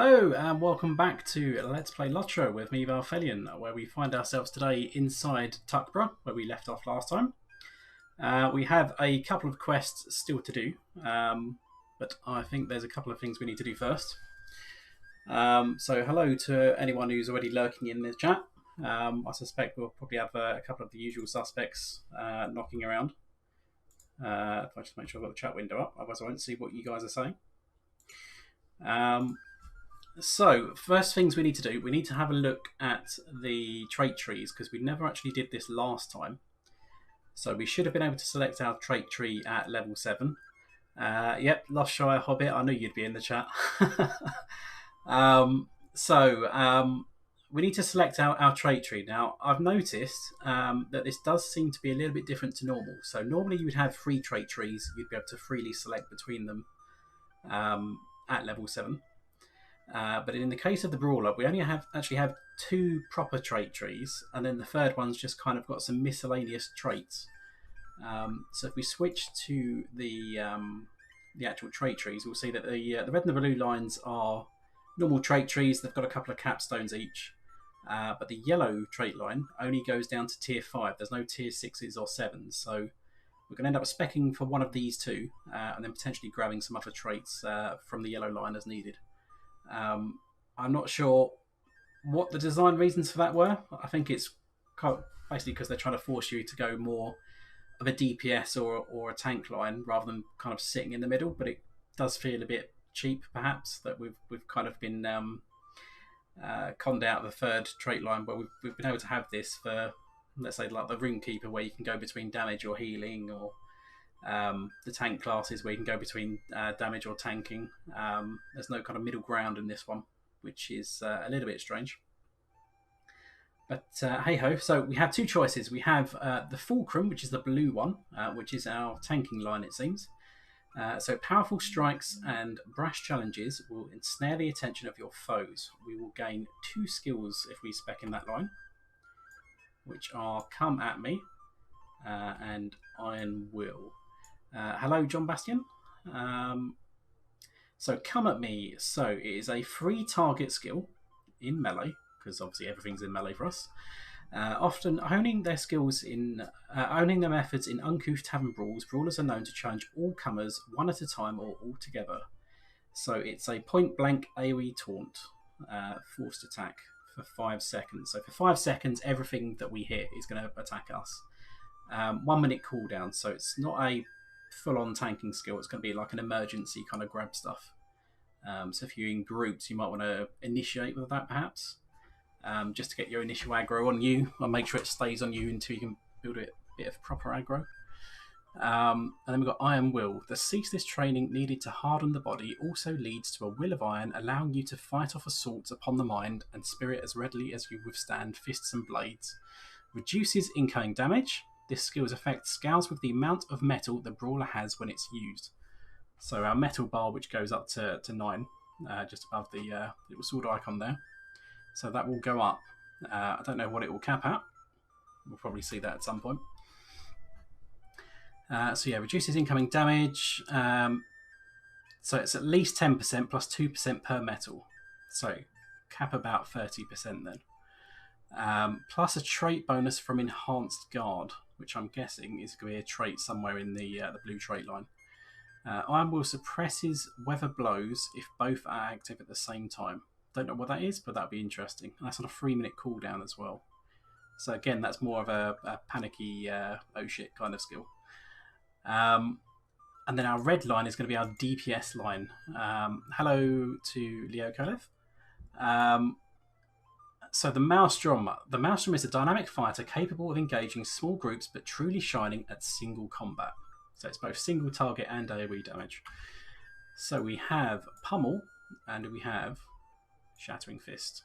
Hello and welcome back to Let's Play LOTRO with me, Balthelion, where we find ourselves today inside Tuckborough, where we left off last time. We have a couple of quests still to do, but I think there's a couple of things we need to do first. So hello to anyone who's already lurking in the chat. I suspect we'll probably have a couple of the usual suspects knocking around. If I just make sure I've got the chat window up, otherwise I won't see what you guys are saying. So, first things we need to do, we need to have a look at the trait trees, because we never actually did this last time. So we should have been able to select our trait tree at level 7. Yep, Lost Shire Hobbit, I knew you'd be in the chat. We need to select our trait tree. Now, I've noticed that this does seem to be a little bit different to normal. So normally you would have 3 trait trees, you'd be able to freely select between them at level 7. But in the case of the Brawler, we only actually have 2 proper trait trees, and then the third one's just kind of got some miscellaneous traits. So if we switch to the actual trait trees, we'll see that the red and the blue lines are normal trait trees. They've got a couple of capstones each, but the yellow trait line only goes down to tier 5. There's no tier 6s or 7s, so we're going to end up speccing for one of these 2, and then potentially grabbing some other traits from the yellow line as needed. I'm not sure what the design reasons for that were. I think it's basically because they're trying to force you to go more of a DPS or a tank line rather than kind of sitting in the middle. But it does feel a bit cheap, perhaps, that we've kind of been conned out of the third trait line, where we've been able to have this for, let's say, like the Ring Keeper, where you can go between damage or healing, or the tank classes where you can go between damage or tanking. There's no kind of middle ground in this one, which is a little bit strange. But hey ho, so we have 2 choices. We have the Fulcrum, which is the blue one, which is our tanking line, it seems. So powerful strikes and brash challenges will ensnare the attention of your foes. We will gain 2 skills if we spec in that line, which are Come At Me and Iron Will. Hello, John Bastian. So Come At Me. So it is a free target skill in melee, because obviously everything's in melee for us. Often honing their skills owning their methods in uncouth tavern brawls, brawlers are known to challenge all comers one at a time or all together. So it's a point blank AoE taunt, forced attack for 5 seconds. So for 5 seconds, everything that we hit is going to attack us. 1 minute cooldown, so it's not a full-on tanking skill. It's going to be like an emergency kind of grab stuff. So if you're in groups, you might want to initiate with that, perhaps, just to get your initial aggro on you, and make sure it stays on you until you can build a bit of proper aggro. And then we've got Iron Will. The ceaseless training needed to harden the body also leads to a will of iron, allowing you to fight off assaults upon the mind and spirit as readily as you withstand fists and blades. Reduces incoming damage. This skill's effect scales with the amount of metal the Brawler has when it's used. So our metal bar, which goes up to 9, just above the little sword icon there. So that will go up. I don't know what it will cap at. We'll probably see that at some point. So yeah, reduces incoming damage. So it's at least 10% plus 2% per metal. So cap about 30% then. Plus a trait bonus from Enhanced Guard, which I'm guessing is going to be a trait somewhere in the blue trait line. Iron Will suppresses weather blows if both are active at the same time. Don't know what that is, but that'd be interesting. And that's on a 3-minute cooldown as well. So again, that's more of a panicky oh shit kind of skill. And then our red line is going to be our DPS line. Hello to Leo Kolev. So the Maelstrom. The Maelstrom is a dynamic fighter capable of engaging small groups but truly shining at single combat. So it's both single target and AoE damage. So we have Pummel and we have Shattering Fist.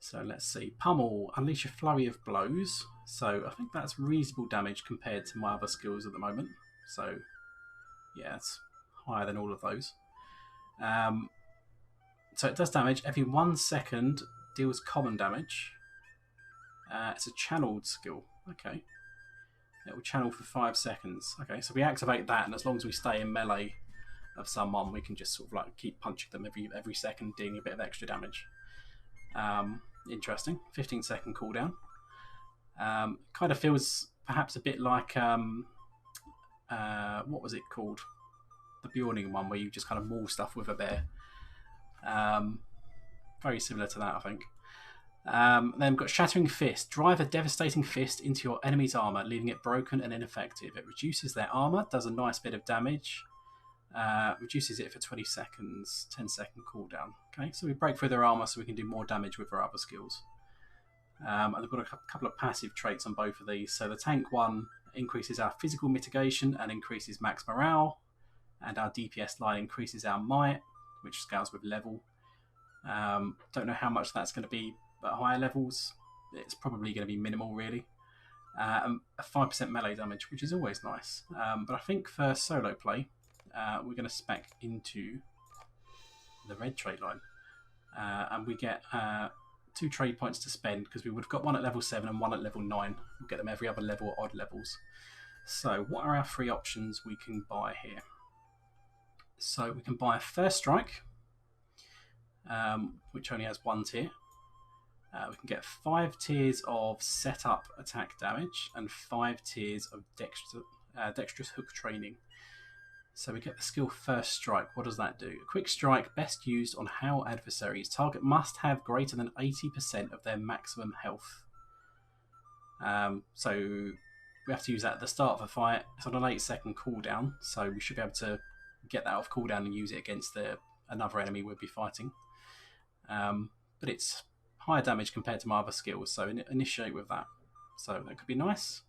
So let's see. Pummel, unleash a flurry of blows. So I think that's reasonable damage compared to my other skills at the moment. So yeah, it's higher than all of those. So it does damage every 1 second. Deals common damage. It's a channeled skill. Okay. It will channel for 5 seconds. Okay, so we activate that, and as long as we stay in melee, of someone, we can just sort of like keep punching them every second, dealing a bit of extra damage. Interesting. 15-second cooldown. Kind of feels perhaps a bit like what was it called? The Bjorning one, where you just kind of maul stuff with a bear. Very similar to that, I think. Then we've got Shattering Fist. Drive a devastating fist into your enemy's armor, leaving it broken and ineffective. It reduces their armor, does a nice bit of damage, reduces it for 20 seconds, 10-second cooldown. Okay, so we break through their armor so we can do more damage with our other skills. And we've got a couple of passive traits on both of these. So the tank one increases our physical mitigation and increases max morale, and our DPS line increases our might, which scales with level. Don't know how much that's going to be at higher levels. It's probably going to be minimal, really. A 5% melee damage, which is always nice. But I think for solo play, we're going to spec into the red trait line. And we get 2 trade points to spend, because we would have got one at level 7 and one at level 9. We'll get them every other level at odd levels. So what are our 3 options we can buy here? So we can buy a First Strike, which only has 1 tier. We can get 5 tiers of setup attack damage and 5 tiers of dexterous hook training. So we get the skill First Strike. What does that do? A quick strike best used on how adversaries. Target must have greater than 80% of their maximum health. So we have to use that at the start of a fight. It's on an 8-second cooldown, so we should be able to get that off cooldown and use it against another enemy we'll be fighting. But it's higher damage compared to my other skills, so initiate with that. So that could be nice.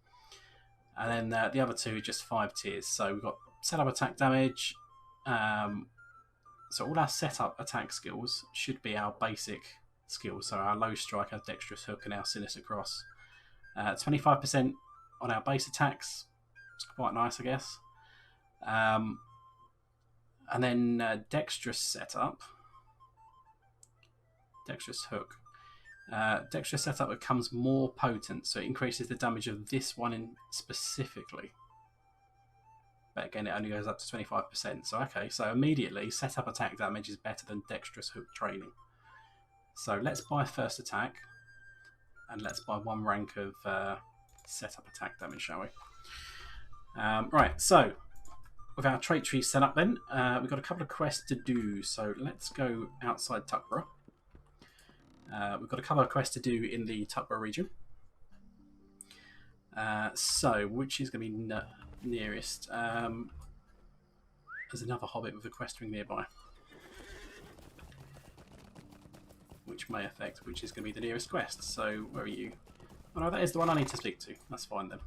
And then the other 2 are just 5 tiers. So we've got setup attack damage. So all our setup attack skills should be our basic skills. So our low strike, our dexterous hook, and our sinister cross. 25% on our base attacks. It's quite nice, I guess. And then dexterous setup. Dexterous hook. Dexterous setup becomes more potent, so it increases the damage of this one in specifically. But again, it only goes up to 25%. So okay, so immediately setup attack damage is better than dexterous hook training. So let's buy first attack, and let's buy 1 rank of setup attack damage, shall we? Right, so with our trait tree set up then, we've got a couple of quests to do. So let's go outside Tuckborough. We've got a couple of quests to do in the Tuckborough region. So which is going to be nearest? There's another hobbit with a quest ring nearby, which may affect which is going to be the nearest quest. So where are you? Oh no, that is the one I need to speak to. That's fine then.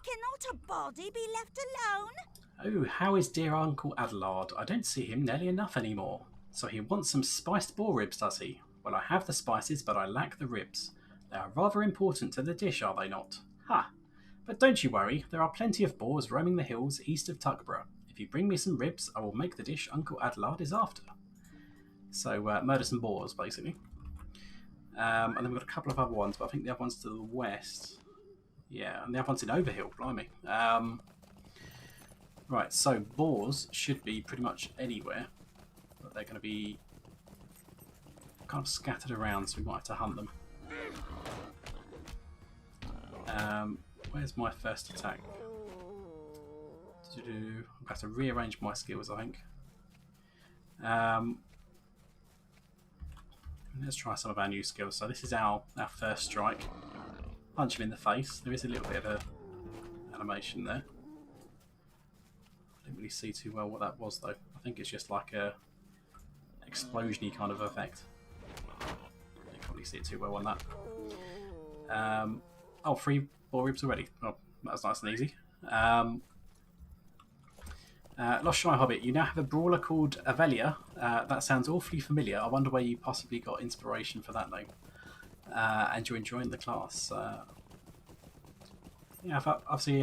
Cannot a body be left alone? Oh, how is dear Uncle Adelard? I don't see him nearly enough anymore. So he wants some spiced boar ribs, does he? Well, I have the spices, but I lack the ribs. They are rather important to the dish, are they not? Ha! But don't you worry, there are plenty of boars roaming the hills east of Tuckborough. If you bring me some ribs, I will make the dish Uncle Adelard is after. So, murder some boars, basically. And then we've got a couple of other ones, but I think the other one's to the west. Yeah, and the other one's in Overhill, blimey. Right, so boars should be pretty much anywhere. But they're going to be kind of scattered around, so we might have to hunt them. Where's my first attack? I'm going to have to rearrange my skills, I think. Let's try some of our new skills. So this is our first strike. Punch him in the face. There is a little bit of a animation there. I didn't really see too well what that was, though. I think it's just like a explosion-y kind of effect. You can't really see it too well on that. Oh, 3 boar ribs already. Oh, that was nice and easy. Lost Shire Hobbit, you now have a brawler called Avelia. That sounds awfully familiar. I wonder where you possibly got inspiration for that name. And you're enjoying the class. Yeah, obviously,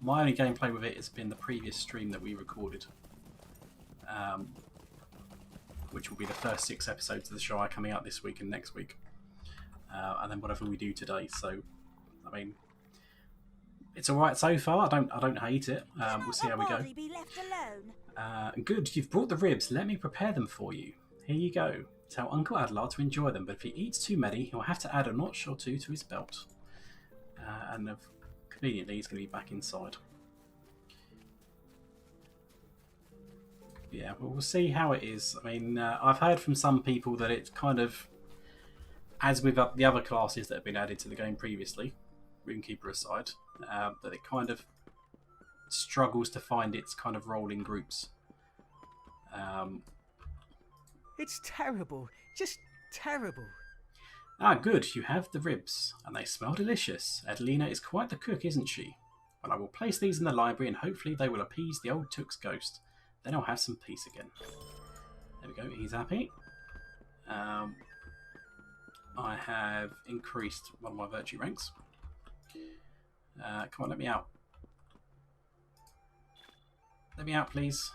my only gameplay with it has been the previous stream that we recorded. Which will be the first 6 episodes of the Shire coming out this week and next week. And then whatever we do today. So, I mean, It's all right so far. I don't hate it. We'll see how we go. Be left alone? Good. You've brought the ribs. Let me prepare them for you. Here you go. Tell Uncle Adlar to enjoy them, but if he eats too many, he'll have to add a notch or two to his belt. And conveniently, he's going to be back inside. Yeah, well, we'll see how it is. I mean, I've heard from some people that it's kind of, as with the other classes that have been added to the game previously, Runekeeper aside, that it kind of struggles to find its kind of role in groups. It's terrible. Just terrible. Ah, good. You have the ribs, and they smell delicious. Adelina is quite the cook, isn't she? Well, I will place these in the library, and hopefully they will appease the old Took's ghost. Then I'll have some peace again. There we go. He's happy. I have increased one of my virtue ranks. Come on, let me out. Let me out, please.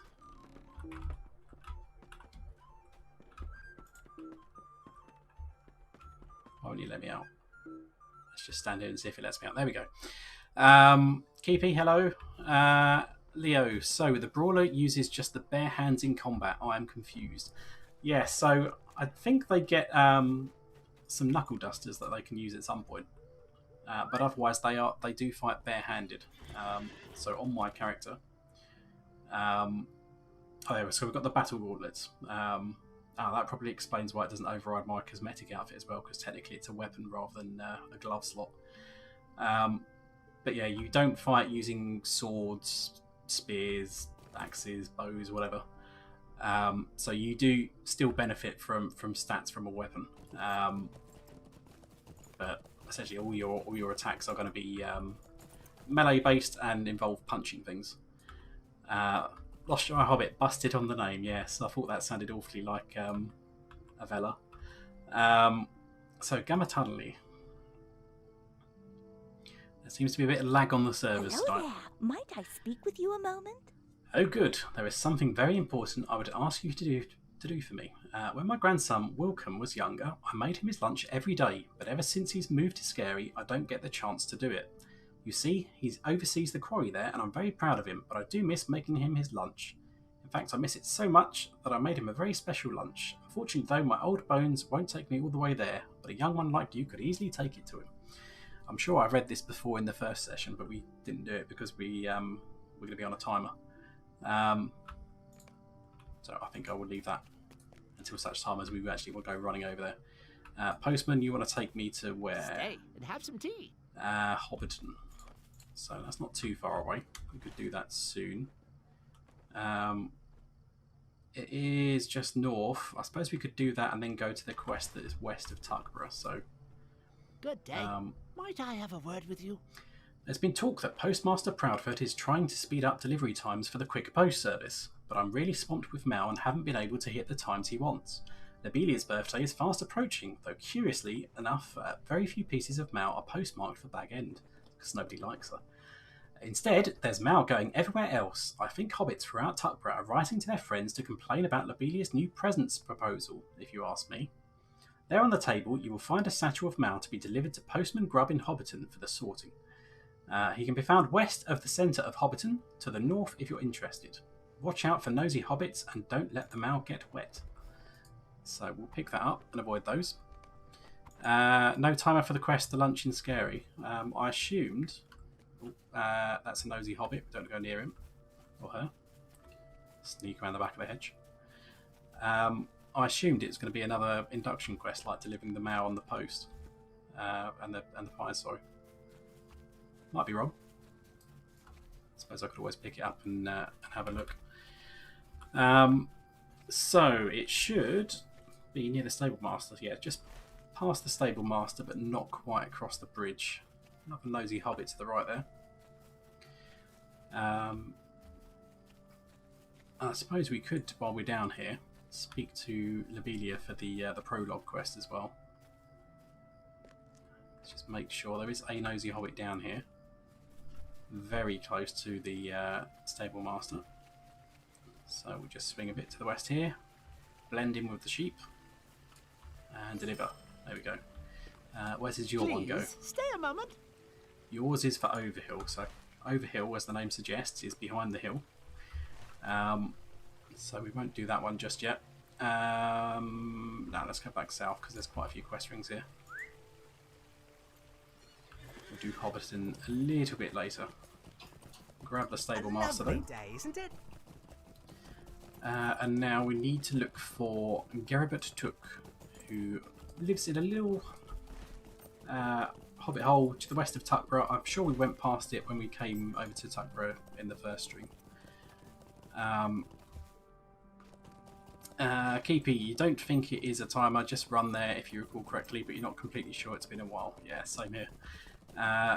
Why won't you let me out? Let's just stand here and see if it lets me out. There we go. Keepy, hello. Leo, so the Brawler uses just the bare hands in combat. I am confused. Yeah, so I think they get some knuckle dusters that they can use at some point. But otherwise they do fight barehanded. So on my character. Oh, there we go. So we've got the battle Wardlets. That probably explains why it doesn't override my cosmetic outfit as well, because technically it's a weapon rather than a glove slot. But yeah, you don't fight using swords, spears, axes, bows, whatever. So you do still benefit from stats from a weapon. But essentially all your attacks are going to be melee based and involve punching things. Lost Shire Hobbit, busted on the name. Yes, I thought that sounded awfully like Avella. So Gamma Tunnelli. There seems to be a bit of lag on the servers Hello tonight. there. Might I speak with you a moment? Oh, good. There is something very important I would ask you to do for me. When my grandson Wilcom was younger, I made him his lunch every day, but ever since he's moved to Scary, I don't get the chance to do it. You see, he oversees the quarry there, and I'm very proud of him, but I do miss making him his lunch. In fact, I miss it so much that I made him a very special lunch. Unfortunately, though, my old bones won't take me all the way there, but a young one like you could easily take it to him. I'm sure I read this before in the first session, but we didn't do it because we're going to be on a timer. So I think I will leave that until such time as we actually will go running over there. Postman, you want to take me to where? Stay and have some tea. Hobbiton. So that's not too far away. We could do that soon. It is just north. I suppose we could do that and then go to the quest that is west of Tuckborough. So, good day. Might I have a word with you? There's been talk that Postmaster Proudfoot is trying to speed up delivery times for the quick post service, but I'm really swamped with mail and haven't been able to hit the times he wants. Lobelia's birthday is fast approaching, though curiously enough, very few pieces of mail are postmarked for Bag End, because nobody likes her. Instead, there's mail going everywhere else. I think hobbits throughout Tuckborough are writing to their friends to complain about Lobelia's new presents proposal, if you ask me. There on the table, you will find a satchel of mail to be delivered to Postman Grubb in Hobbiton for the sorting. He can be found west of the centre of Hobbiton, to the north if you're interested. Watch out for nosy hobbits and don't let the mail get wet. So we'll pick that up and avoid those. No timer for the quest, the Luncheon Scary. I assumed... that's a nosy hobbit, don't go near him. Or her. Sneak around the back of the hedge. I assumed it was going to be another induction quest, like delivering the mail on the post. And the pies, sorry. Might be wrong. I suppose I could always pick it up and have a look. So it should be near the stable master. Yeah, just past the stable master, but not quite across the bridge. Another nosy hobbit to the right there. I suppose we could, while we're down here, speak to Lobelia for the prologue quest as well. Let's just make sure there is a nosy hobbit down here, very close to the stable master. So we'll just swing a bit to the west here, blend in with the sheep, and deliver. There we go. Where does your one go? Stay a moment. Yours is for Overhill, so Overhill, as the name suggests, is behind the hill. So we won't do that one just yet. Now let's go back south because there's quite a few quest rings here. We'll do Hobbiton a little bit later. Grab the stable master though. Day, isn't it? And now we need to look for Geribert Took, who lives in a little hobbit hole to the west of Tuckborough. I'm sure we went past it when we came over to Tuckborough in the first stream. Keepy, you don't think it is a timer, just run there if you recall correctly, but you're not completely sure. It's been a while. Yeah, same here.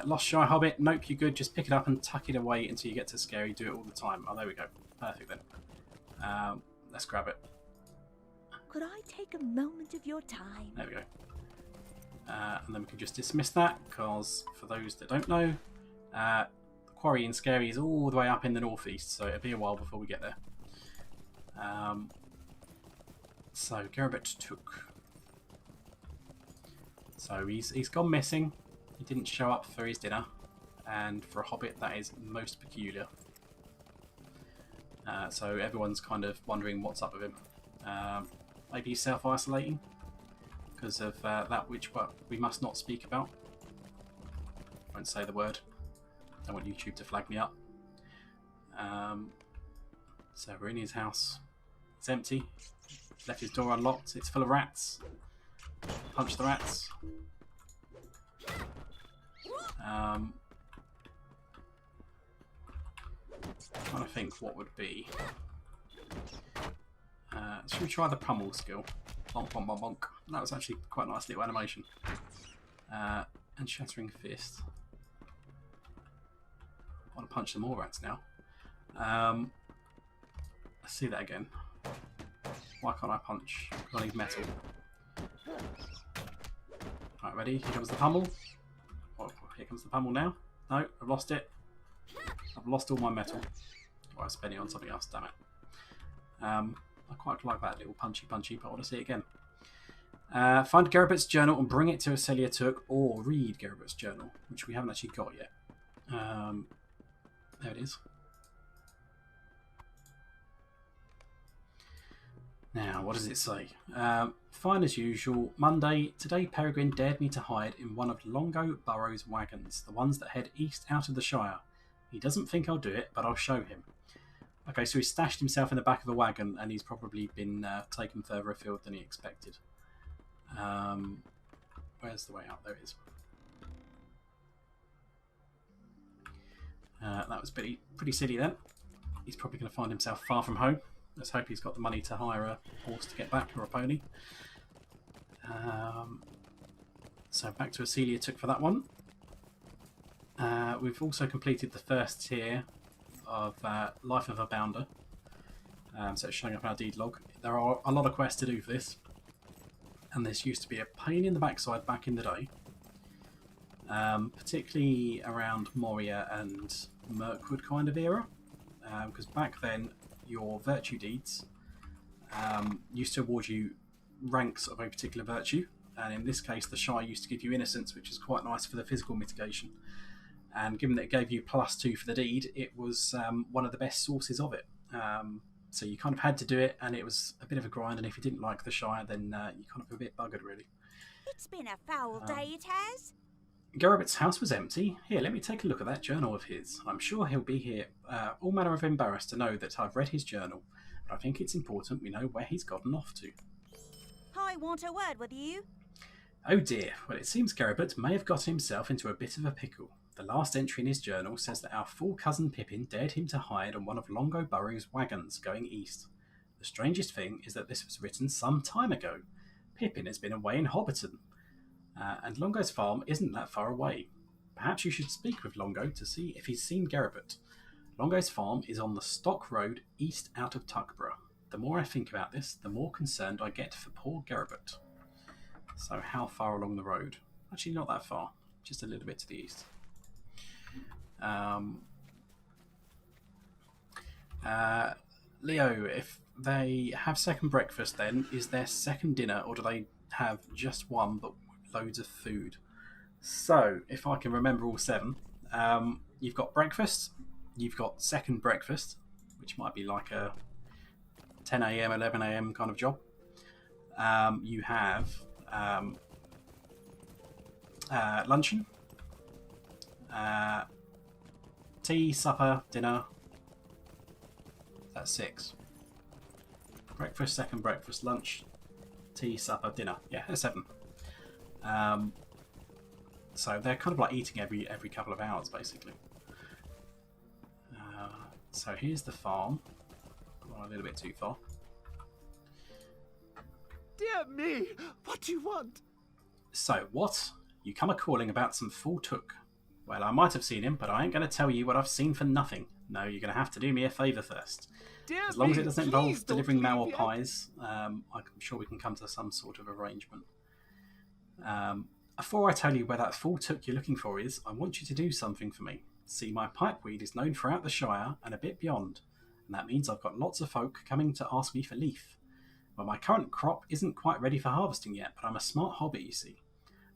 Lost Shire Hobbit, nope, you're good. Just pick it up and tuck it away until you get to Scary. Do it all the time. Oh, there we go. Perfect then. Let's grab it. Could I take a moment of your time? There we go. And then we can just dismiss that, because for those that don't know, the quarry in Scary is all the way up in the northeast, so it'll be a while before we get there. So Geribert Took. So he's gone missing. He didn't show up for his dinner, and for a hobbit that is most peculiar. So everyone's kind of wondering what's up with him. Maybe he's self-isolating because of that which we must not speak about. Won't say the word. Don't want YouTube to flag me up. So we're in his house. It's empty. Left his door unlocked. It's full of rats. Punch the rats. Trying to think what would be. Should we try the pummel skill? Bonk, bonk, bonk, bonk. That was actually quite a nice little animation. And shattering fist. I want to punch some more rats now. Let's see that again. Why can't I punch? Because I need metal. Alright, ready? Here comes the pummel. Oh, here comes the pummel now. No, I've lost it. I've lost all my metal. Oh, I spent it on something else, damn it. I quite like that little punchy, but I want to see it again. Find Geribert's journal and bring it to Celia Took, or read Geribert's journal, which we haven't actually got yet. There it is. Now, what does it say? Fine as usual. Monday. Today Peregrine dared me to hide in one of Longo Burrow's wagons, the ones that head east out of the Shire. He doesn't think I'll do it, but I'll show him. Okay, so he stashed himself in the back of a wagon, and he's probably been taken further afield than he expected. Where's the way out? There it is. That was pretty silly then. He's probably going to find himself far from home. Let's hope he's got the money to hire a horse to get back, or a pony. So back to Celia Took for that one. We've also completed the first tier of Life of a Bounder. So it's showing up in our deed log. There are a lot of quests to do for this. And this used to be a pain in the backside back in the day. Particularly around Moria and Mirkwood kind of era. Because back then, your virtue deeds used to award you ranks of a particular virtue, and in this case the Shire used to give you innocence, which is quite nice for the physical mitigation, and given that it gave you +2 for the deed, it was one of the best sources of it. So you kind of had to do it, and it was a bit of a grind, and if you didn't like the Shire, then you kind of a bit buggered really. It's been a foul day, it has. Geribert's house was empty. Here, let me take a look at that journal of his. I'm sure he'll be here all manner of embarrassed to know that I've read his journal, but I think it's important we know where he's gotten off to. I want a word with you. Oh dear, well it seems Geribert may have got himself into a bit of a pickle. The last entry in his journal says that our full cousin Pippin dared him to hide on one of Longo Burrow's wagons going east. The strangest thing is that this was written some time ago. Pippin has been away in Hobbiton. And Longo's farm isn't that far away. Perhaps you should speak with Longo to see if he's seen Geribert. Longo's farm is on the Stock Road east out of Tuckborough. The more I think about this, the more concerned I get for poor Geribert. So how far along the road? Actually not that far, just a little bit to the east. Leo, if they have second breakfast then, is there second dinner, or do they have just one but loads of food? So, if I can remember all 7, You've got breakfast. You've got second breakfast, which might be like a 10 a.m., 11 a.m. kind of job. You have luncheon, tea, supper, dinner. That's 6. Breakfast, second breakfast, lunch, tea, supper, dinner. Yeah, that's 7. So they're kind of like eating every couple of hours, basically. So here's the farm. Gone a little bit too far. Dear me, what do you want? So what? You come a-calling about some fool Took. Well, I might have seen him, but I ain't going to tell you what I've seen for nothing. No, you're going to have to do me a favour first. As long as it doesn't involve delivering mail or pies, I'm sure we can come to some sort of arrangement. Before I tell you where that fool Took you're looking for is, I want you to do something for me. See, my pipeweed is known throughout the Shire and a bit beyond, and that means I've got lots of folk coming to ask me for leaf. Well, my current crop isn't quite ready for harvesting yet, but I'm a smart hobbit, you see.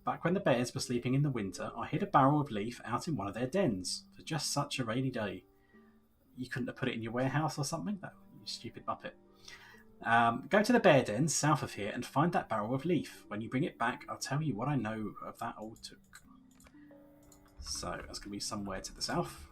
Back when the bears were sleeping in the winter, I hid a barrel of leaf out in one of their dens for just such a rainy day. You couldn't have put it in your warehouse or something? No, you stupid muppet. Go to the bear den south of here and find that barrel of leaf. When you bring it back, I'll tell you what I know of that old Took. So that's going to be somewhere to the south.